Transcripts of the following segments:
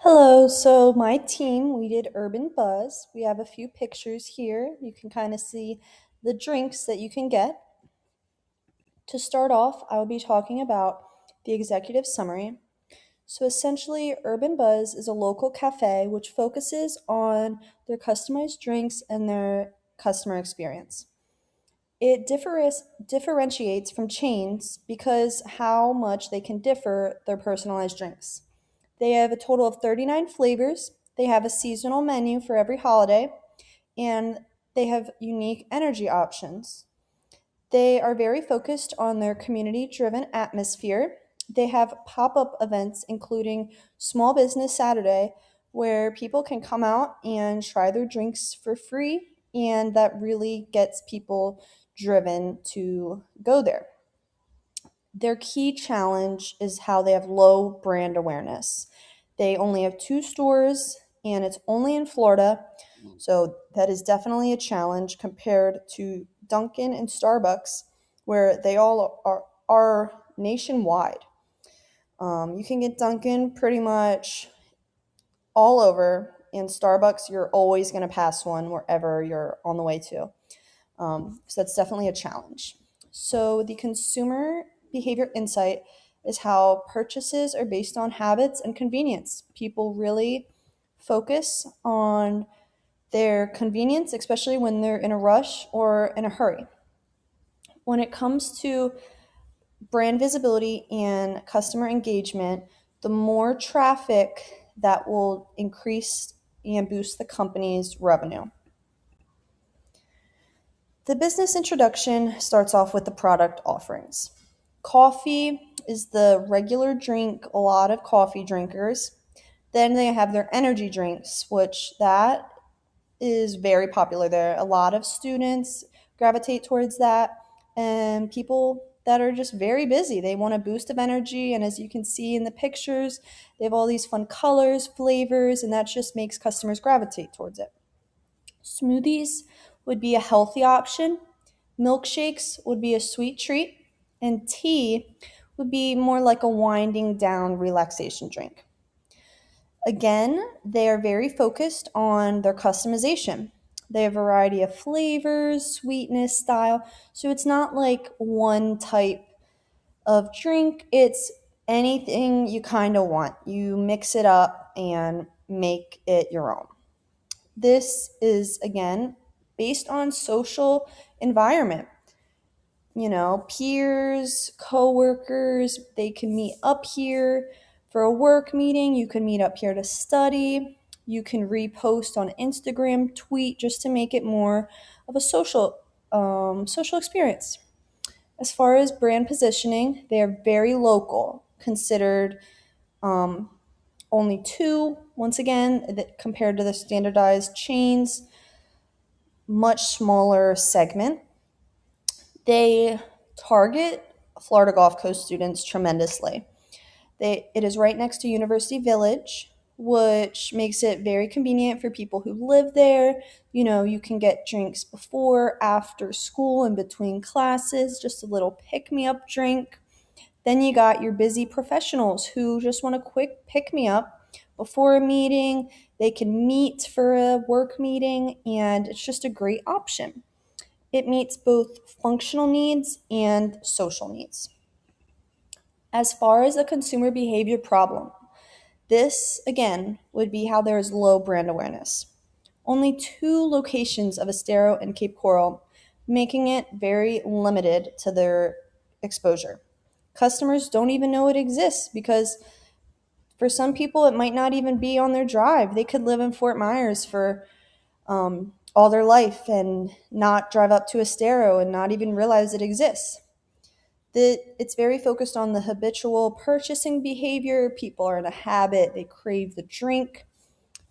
Hello, so my team, we did Urban Buzz. We have a few pictures here. You can kind of see the drinks that you can get. To start off, I will be talking about the executive summary. So essentially, Urban Buzz is a local cafe which focuses on their customized drinks and their customer experience. It differentiates from chains because how much they can differ their personalized drinks. They have a total of 39 flavors. They have a seasonal menu for every holiday, and they have unique energy options. They are very focused on their community driven atmosphere. They have pop up events, including Small Business Saturday, where people can come out and try their drinks for free, and that really gets people driven to go there. Their key challenge is how they have low brand awareness. They only have two stores and it's only in Florida. So that is definitely a challenge compared to Dunkin' and Starbucks, where they all are nationwide. You can get Dunkin' pretty much all over, and Starbucks, you're always going to pass one wherever you're on the way to. So that's definitely a challenge. So the consumer behavior insight is how purchases are based on habits and convenience. People really focus on their convenience, especially when they're in a rush or in a hurry. When it comes to brand visibility and customer engagement, the more traffic that will increase and boost the company's revenue. The business introduction starts off with the product offerings. Coffee is the regular drink, a lot of coffee drinkers. Then they have their energy drinks, which that is very popular there. A lot of students gravitate towards that, and people that are just very busy. They want a boost of energy, and as you can see in the pictures, they have all these fun colors, flavors, and that just makes customers gravitate towards it. Smoothies would be a healthy option. Milkshakes would be a sweet treat. And tea would be more like a winding down relaxation drink. Again, they are very focused on their customization. They have a variety of flavors, sweetness, style. So it's not like one type of drink, it's anything you kind of want. You mix it up and make it your own. This is, again, based on social environment. Peers, coworkers, they can meet up here for a work meeting. You can meet up here to study. You can repost on Instagram, tweet just to make it more of a social experience. As far as brand positioning, they are very local, considered um, only two, once again, compared to the standardized chains, much smaller segment. They target Florida Gulf Coast students tremendously. It is right next to University Village, which makes it very convenient for people who live there. You can get drinks before, after school, in between classes, just a little pick me up drink. Then you got your busy professionals who just want a quick pick me up before a meeting. They can meet for a work meeting, and it's just a great option. It meets both functional needs and social needs. As far as the consumer behavior problem, this again would be how there is low brand awareness. Only two locations of Estero and Cape Coral, making it very limited to their exposure. Customers don't even know it exists because for some people it might not even be on their drive. They could live in Fort Myers for all their life and not drive up to Estero and not even realize it exists. It's very focused on the habitual purchasing behavior. People are in a habit, they crave the drink.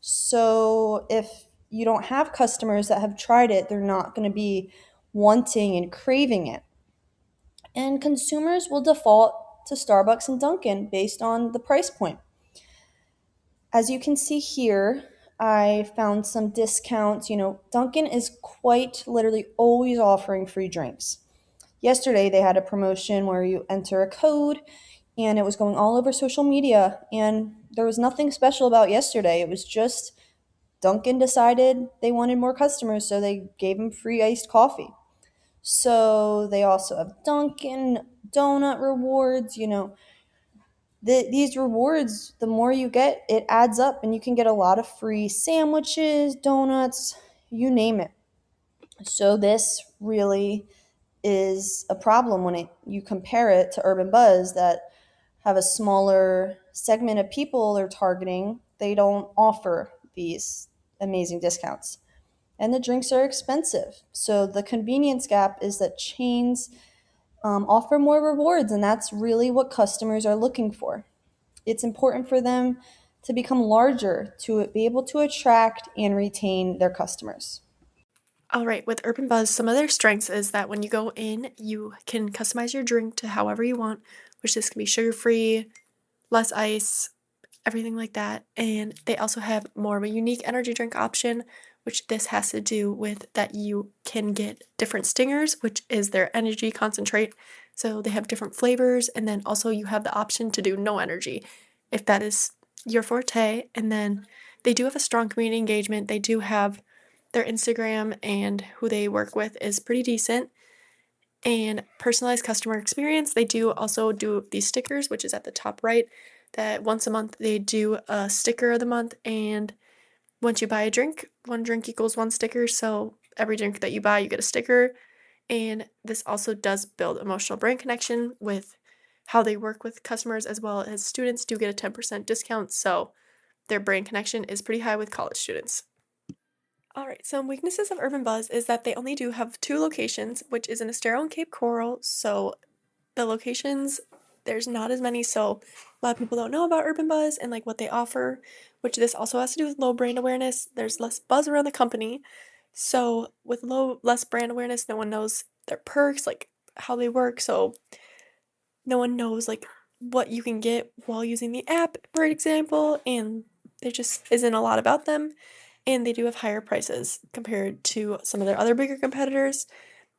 So if you don't have customers that have tried it, they're not going to be wanting and craving it. And consumers will default to Starbucks and Dunkin' based on the price point. As you can see here, I found some discounts. Dunkin' is quite literally always offering free drinks. Yesterday, they had a promotion where you enter a code and it was going all over social media. And There was nothing special about yesterday. It was just Dunkin' decided they wanted more customers, so they gave them free iced coffee. So they also have Dunkin' Donut rewards. These rewards, the more you get, it adds up, and you can get a lot of free sandwiches, donuts, you name it. So this really is a problem when you compare it to Urban Buzz that have a smaller segment of people they're targeting. They don't offer these amazing discounts. And the drinks are expensive. So the convenience gap is that chains offer more rewards, and that's really what customers are looking for. It's important for them to become larger to be able to attract and retain their customers. All right, with Urban Buzz, some of their strengths is that when you go in, you can customize your drink to however you want, which this can be sugar free, less ice, everything like that. And they also have more of a unique energy drink option, which this has to do with that you can get different stingers, which is their energy concentrate. So they have different flavors, and then also you have the option to do no energy if that is your forte. And then they do have a strong community engagement. They do have their Instagram and who they work with is pretty decent. And personalized customer experience, they do also do these stickers, which is at the top right, that once a month they do a sticker of the month. And once you buy a drink, one drink equals one sticker. So every drink that you buy, you get a sticker. And this also does build emotional brand connection with how they work with customers, as well as students do get a 10% discount. So their brand connection is pretty high with college students. All right, some weaknesses of Urban Buzz is that they only do have two locations, which is in Estero and Cape Coral. So the locations, there's not as many. So a lot of people don't know about Urban Buzz and like what they offer, which this also has to do with low brand awareness. There's less buzz around the company. So with less brand awareness, no one knows their perks, like how they work. So no one knows like what you can get while using the app, for example, and there just isn't a lot about them. And they do have higher prices compared to some of their other bigger competitors.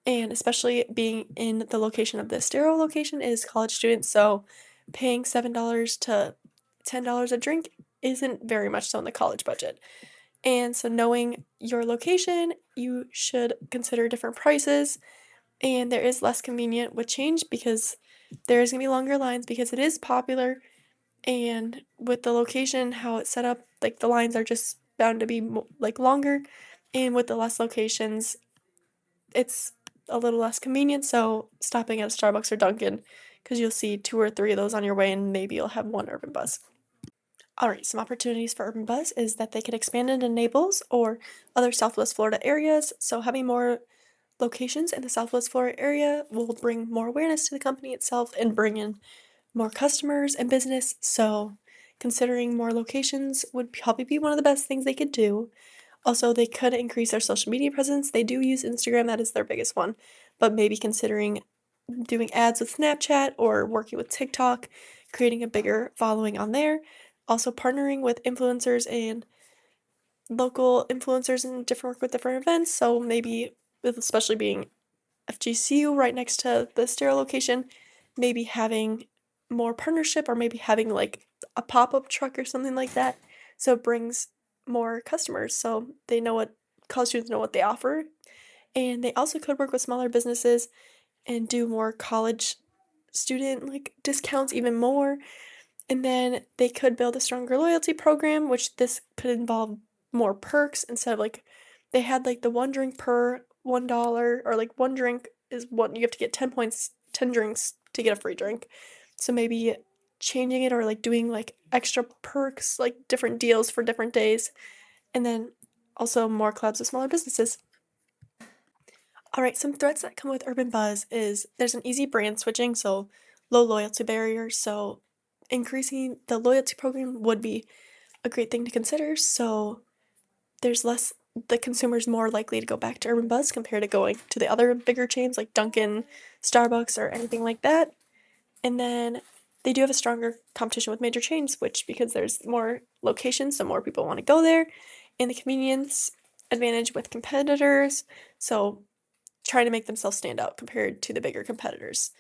And especially being in the location of the Estero location is college students, so paying $7 to $10 a drink isn't very much so in the college budget. And so knowing your location, you should consider different prices, and there is less convenient with change because there is going to be longer lines because it is popular. And with the location, how it's set up, like the lines are just bound to be like longer. And with the less locations, it's a little less convenient. So stopping at a Starbucks or Dunkin', because you'll see two or three of those on your way, and maybe you'll have one Urban Buzz. All right, some opportunities for Urban Buzz is that they can expand into Naples or other Southwest Florida areas. So having more locations in the Southwest Florida area will bring more awareness to the company itself and bring in more customers and business. So considering more locations would probably be one of the best things they could do. Also, they could increase their social media presence. They do use Instagram, that is their biggest one, but maybe considering doing ads with Snapchat or working with TikTok, creating a bigger following on there. Also, partnering with influencers and local influencers and different work with different events. So maybe, especially being FGCU right next to the Estero location, maybe having more partnership or maybe having like a pop up truck or something like that. So it brings more customers. So they know what college students know what they offer. And they also could work with smaller businesses and do more college student like discounts even more. And then they could build a stronger loyalty program, which this could involve more perks instead of like they had like the one drink per $1 or like one drink is what you have to get 10 points, 10 drinks to get a free drink. So maybe changing it or like doing like extra perks, like different deals for different days. And then also more collabs with smaller businesses. All right, some threats that come with Urban Buzz is there's an easy brand switching, so low loyalty barriers. So increasing the loyalty program would be a great thing to consider. So there's less the consumer's more likely to go back to Urban Buzz compared to going to the other bigger chains like Dunkin', Starbucks, or anything like that. And then they do have a stronger competition with major chains, which because there's more locations, so more people want to go there. And the convenience advantage with competitors. So trying to make themselves stand out compared to the bigger competitors.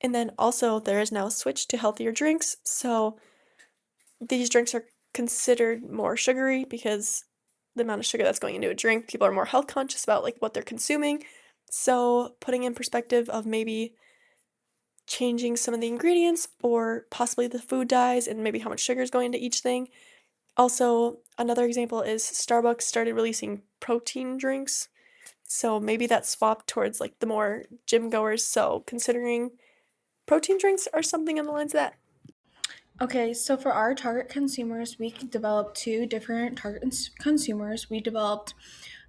And then also there is now a switch to healthier drinks. So these drinks are considered more sugary because the amount of sugar that's going into a drink, people are more health conscious about like what they're consuming. So, putting in perspective of maybe changing some of the ingredients or possibly the food dyes and maybe how much sugar is going into each thing. Also, another example is Starbucks started releasing protein drinks. So maybe that swapped towards like the more gym goers. So considering protein drinks are something on the lines of that. Okay, so for our target consumers, we developed two different consumers. We developed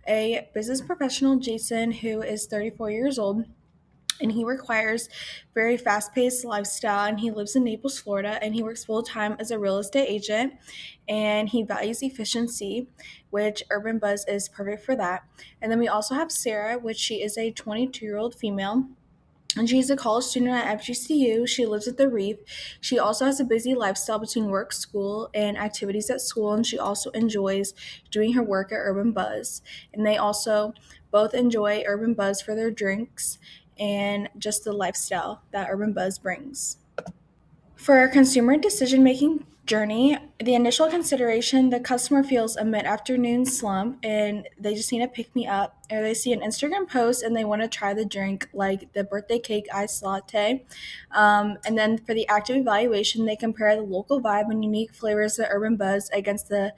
a business professional, Jason, who is 34 years old, and he requires very fast-paced lifestyle, and he lives in Naples, Florida, and he works full-time as a real estate agent, and he values efficiency, which Urban Buzz is perfect for that. And then we also have Sarah, which she is a 22-year-old female, and she's a college student at FGCU. She lives at the Reef. She also has a busy lifestyle between work, school, and activities at school, and she also enjoys doing her work at Urban Buzz. And they also both enjoy Urban Buzz for their drinks and just the lifestyle that Urban Buzz brings. For our consumer decision making journey, the initial consideration, the customer feels a mid afternoon slump and they just need to pick me up, or they see an Instagram post and they want to try the drink, like the birthday cake iced latte. And then for the active evaluation, they compare the local vibe and unique flavors of Urban Buzz against the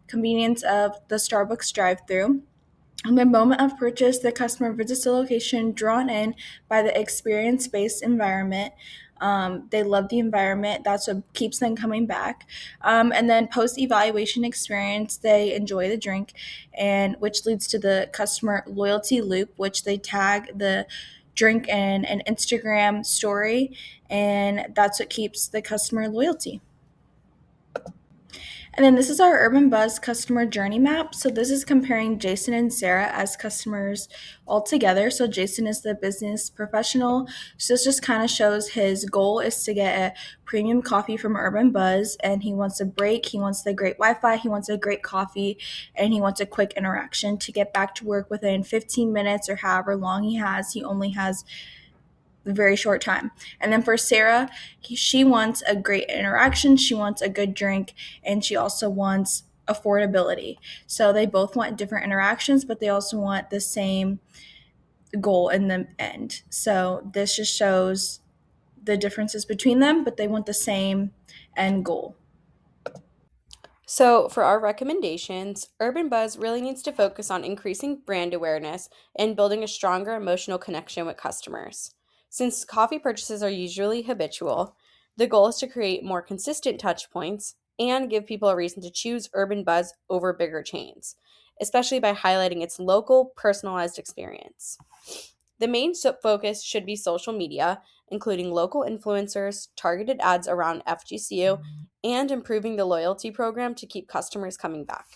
convenience of the Starbucks drive through. In the moment of purchase, the customer visits the location drawn in by the experience based environment. They love the environment. That's what keeps them coming back. And then post evaluation experience, they enjoy the drink, and which leads to the customer loyalty loop, which they tag the drink in an Instagram story, and that's what keeps the customer loyalty. And then this is our Urban Buzz customer journey map. So this is comparing Jason and Sarah as customers all together. So Jason is the business professional. So this just kind of shows his goal is to get a premium coffee from Urban Buzz, and he wants a break, he wants the great Wi-Fi, he wants a great coffee, and he wants a quick interaction to get back to work within 15 minutes or however long he has. He only has a very short time. And then for Sarah, she wants a great interaction, she wants a good drink, and she also wants affordability. So they both want different interactions, but they also want the same goal in the end. So this just shows the differences between them, but they want the same end goal. So, for our recommendations, Urban Buzz really needs to focus on increasing brand awareness and building a stronger emotional connection with customers. Since coffee purchases are usually habitual, the goal is to create more consistent touch points and give people a reason to choose Urban Buzz over bigger chains, especially by highlighting its local, personalized experience. The main focus should be social media, including local influencers, targeted ads around FGCU, and improving the loyalty program to keep customers coming back.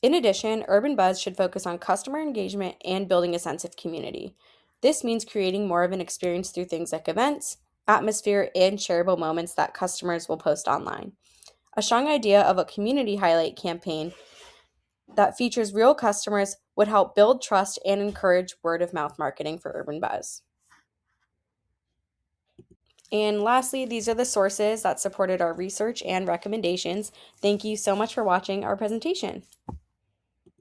In addition, Urban Buzz should focus on customer engagement and building a sense of community. This means creating more of an experience through things like events, atmosphere, and shareable moments that customers will post online. A strong idea of a community highlight campaign that features real customers would help build trust and encourage word of mouth marketing for Urban Buzz. And lastly, these are the sources that supported our research and recommendations. Thank you so much for watching our presentation.